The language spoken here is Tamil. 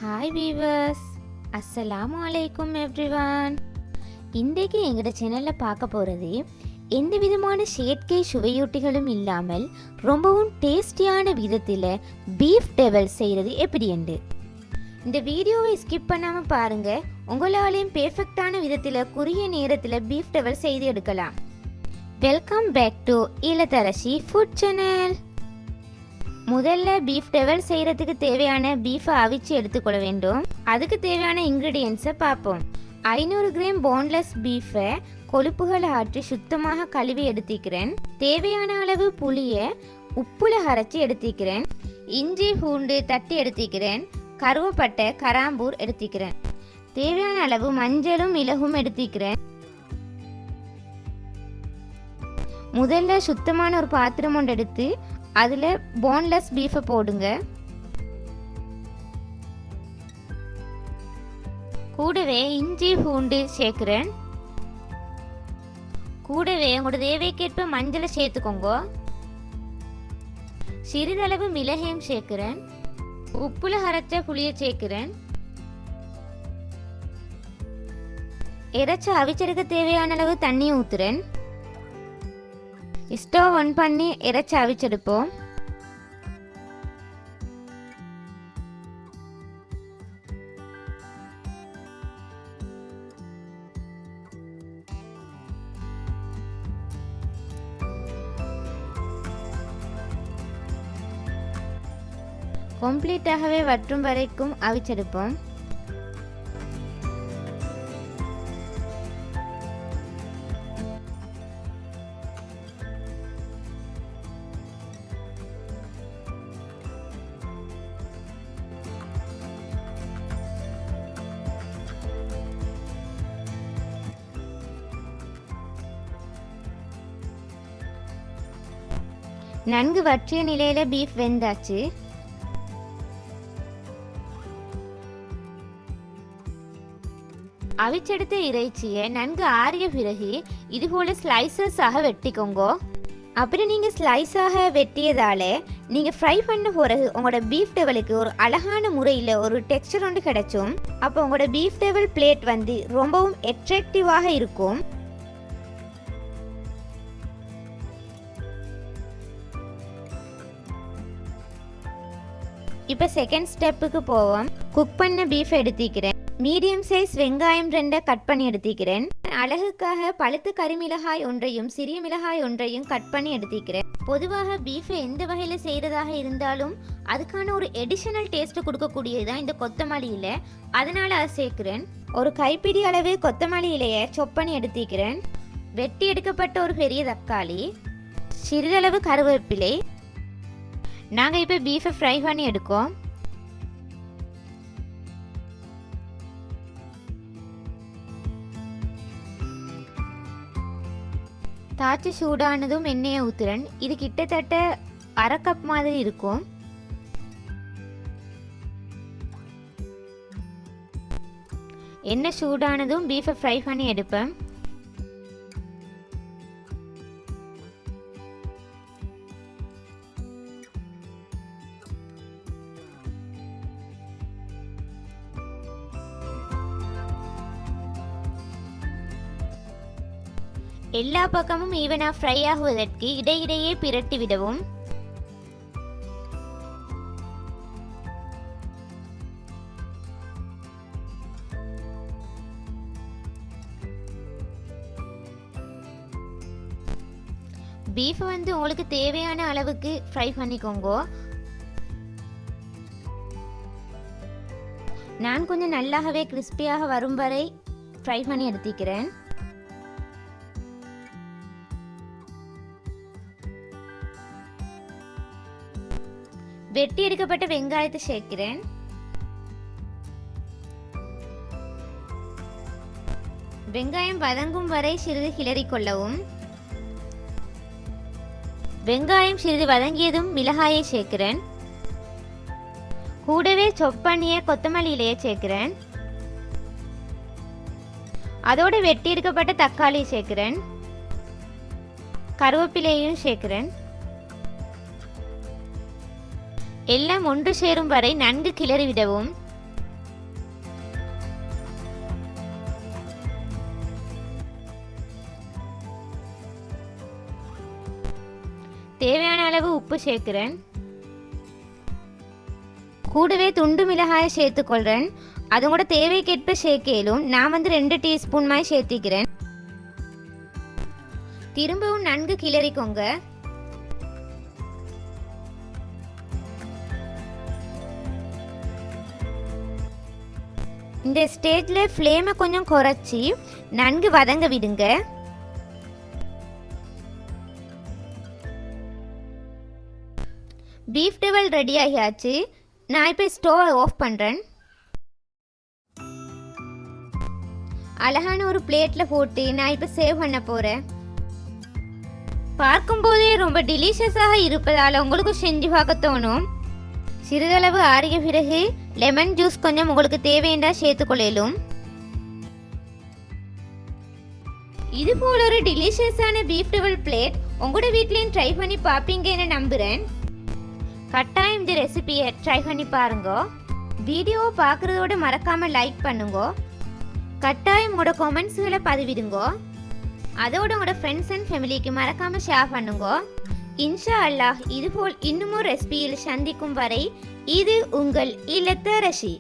ஹாய் வீவர்ஸ், அஸ்ஸலாமு அலைக்கும் எவ்ரிவான். இன்றைக்கு எங்களோட சேனலில் பார்க்க போகிறது எந்த விதமான செயற்கை சுவையூட்டிகளும் இல்லாமல் ரொம்பவும் டேஸ்டியான விதத்தில் பீஃப் டெவல் செய்கிறது எப்படி என்று. இந்த வீடியோவை ஸ்கிப் பண்ணாமல் பாருங்கள். உங்களாலேயும் பெர்ஃபெக்டான விதத்தில் குறுகிய நேரத்தில் பீஃப் டெவல் செய்து எடுக்கலாம். Welcome back to Ilatharasi food channel. முதல்ல பீஃப் டெவல் செய்கிறதுக்கு தேவையான பீஃபை அவிச்சு எடுத்துக்கொள்ள வேண்டும். அதுக்கு தேவையான இன்க்ரீடியன்ஸை பார்ப்போம். 500 கிராம் போன்லெஸ் பீஃபை கொழுப்புகளை ஆற்றி சுத்தமாக கழுவி எடுத்துக்கிறேன். தேவையான அளவு புளியை உப்புல அரைச்சி எடுத்துக்கிறேன். இஞ்சி பூண்டு தட்டி எடுத்துக்கிறேன். கருவேப்பட்டை கராம்பூர் எடுத்துக்கிறேன். தேவையான அளவு மஞ்சளும் மிளகும் எடுத்துக்கிறேன். முதல்ல சுத்தமான ஒரு பாத்திரம் ஒன்று எடுத்து அதில் போன்லெஸ் பீஃபை போடுங்க. கூடவே இஞ்சி பூண்டு சேர்க்குறேன். கூடவே உங்களோட தேவைக்கேற்ப மஞ்சளை சேர்த்துக்கோங்க. சிறிதளவு மிளகையும் சேர்க்குறேன். உப்புல அரைச்ச புளியை சேர்க்குறேன். இறைச்சி அவிச்செடுக்க தேவையான அளவு தண்ணி ஊற்றுறேன். ஸ்டவ் ஆன் பண்ணி இறைச்சி அவிச்செடுப்போம். கம்ப்ளீட்டாகவே வற்றும் வரைக்கும் அவிச்செடுப்போம். நன்கு வற்றிய நிலையில பீஃப் வெந்தாச்சு. அவிச்செடுத்த இறைச்சியை நன்கு ஆறிய பிறகு இதுபோல ஸ்லைசஸாக வெட்டிக்கோங்க. அப்படி நீங்கள் ஸ்லைஸாக வெட்டியதால நீங்கள் ஃப்ரை பண்ண பிறகு உங்களோட பீஃப் டெவலுக்கு ஒரு அழகான முறையில் ஒரு டெக்ஸ்சர் ஒன்று கிடைச்சும். அப்போ உங்களோட பீஃப் டெவல் பிளேட் வந்து ரொம்பவும் அட்ராக்டிவாக இருக்கும். இப்போ செகண்ட் ஸ்டெப்புக்கு போவோம். குக் பண்ண பீஃப் எடுத்துக்கிறேன். மீடியம் சைஸ் வெங்காயம் 2 கட் பண்ணி எடுத்துக்கிறேன். அழகுக்காக பழுத்த கரிமிளகாய் ஒன்றையும் சிறிய மிளகாய் ஒன்றையும் கட் பண்ணி எடுத்துக்கிறேன். பொதுவாக பீஃபை எந்த வகையில் செய்கிறதாக இருந்தாலும் அதுக்கான ஒரு எடிஷனல் டேஸ்ட்டு கொடுக்கக்கூடியதுதான் இந்த கொத்தமல்லி இலை. அதனால் அதை சேர்க்குறேன். ஒரு கைப்பிடி அளவு கொத்தமல்லி இலையை சொப் பண்ணி எடுத்துக்கிறேன். வெட்டி எடுக்கப்பட்ட ஒரு பெரிய தக்காளி, சிறிதளவு கருவேப்பிலை. நாங்கள் இப்போ பீஃபை ஃப்ரை பண்ணி எடுக்கோம். தாச்சி சூடானதும் எண்ணெயை ஊற்றுறேன். இது கிட்டத்தட்ட 1/2 கப் மாதிரி இருக்கும். எண்ணெய் சூடானதும் பீஃபை ஃப்ரை பண்ணி எடுப்பேன். எல்லா பக்கமும் ஈவனாக ஃப்ரை ஆகுவதற்கு இடையிடையே பிரட்டி விடவும். பீஃப் வந்து உங்களுக்கு தேவையான அளவுக்கு ஃப்ரை பண்ணிக்கோங்க. நான் கொஞ்சம் நல்லாகவே கிறிஸ்பியாக வரும் வரை ஃப்ரை பண்ணி எடுத்துக்கிறேன். வெட்டி எடுக்கப்பட்ட வெங்காயத்தை சேர்க்கிறேன். வெங்காயம் வதங்கும் வரை சிறிது கிளறி கொள்ளவும். வெங்காயம் சிறிது வதங்கியதும் மிளகாயை சேர்க்கிறேன். கூடவே சொப் பண்ணிய கொத்தமல்லி இலையை சேர்க்கிறேன். அதோடு வெட்டி எடுக்கப்பட்ட தக்காளி சேர்க்கிறேன். கருவேப்பிலையும் சேர்க்கிறேன். எல்லாம் ஒன்று சேரும் வரை நன்கு கிளறி விடவும். அளவு உப்பு சேர்க்கிறேன். கூடவே துண்டு மிளகாயை சேர்த்துக்கொள்கிறேன். அது கூட தேவைக்கேற்ப சேர்க்கலும். நான் 2 டீஸ்பூன் மாதிரி சேர்த்திக்கிறேன். திரும்பவும் நன்கு கிளறிக்கோங்க. இந்த ஸ்டேஜில் ஃப்ளேமை கொஞ்சம் குறைச்சி நன்கு வதங்க விடுங்க. பீஃப் டெவல் ரெடி ஆகியாச்சு. நான் இப்போ ஸ்டோவை ஆஃப் பண்ணுறேன். அழகான ஒரு பிளேட்டில் போட்டு நான் இப்போ சேவ் பண்ண போகிறேன். பார்க்கும்போதே ரொம்ப டெலிஷியஸாக இருப்பதால் உங்களுக்கு செஞ்சு பார்க்க தோணும். சிறிதளவு ஆறிய பிறகு லெமன் ஜூஸ் கொஞ்சம் உங்களுக்கு தேவையென்றா சேர்த்துக்கொள்ளலும். இது போல ஒரு டெலிஷியஸான பீஃப் டெவல் பிளேட் உங்களோட வீட்லேயும் ட்ரை பண்ணி பார்ப்பீங்கன்னு நம்புகிறேன். கட்டாயம் இந்த ரெசிபியை ட்ரை பண்ணி பாருங்க. வீடியோவை பார்க்குறதோடு மறக்காமல் லைக் பண்ணுங்க. கட்டாயம் உங்களோட கமெண்ட்ஸ்களை பதிவிடுங்க. அதோட உங்களோட ஃப்ரெண்ட்ஸ் அண்ட் ஃபேமிலிக்கு மறக்காமல் ஷேர் பண்ணுங்க. இன்ஷா அல்லாஹ் இதுபோல் இன்னும் ரெசிபியில் சந்திக்கும் வரை இது உங்கள் இல்லத்தரசி.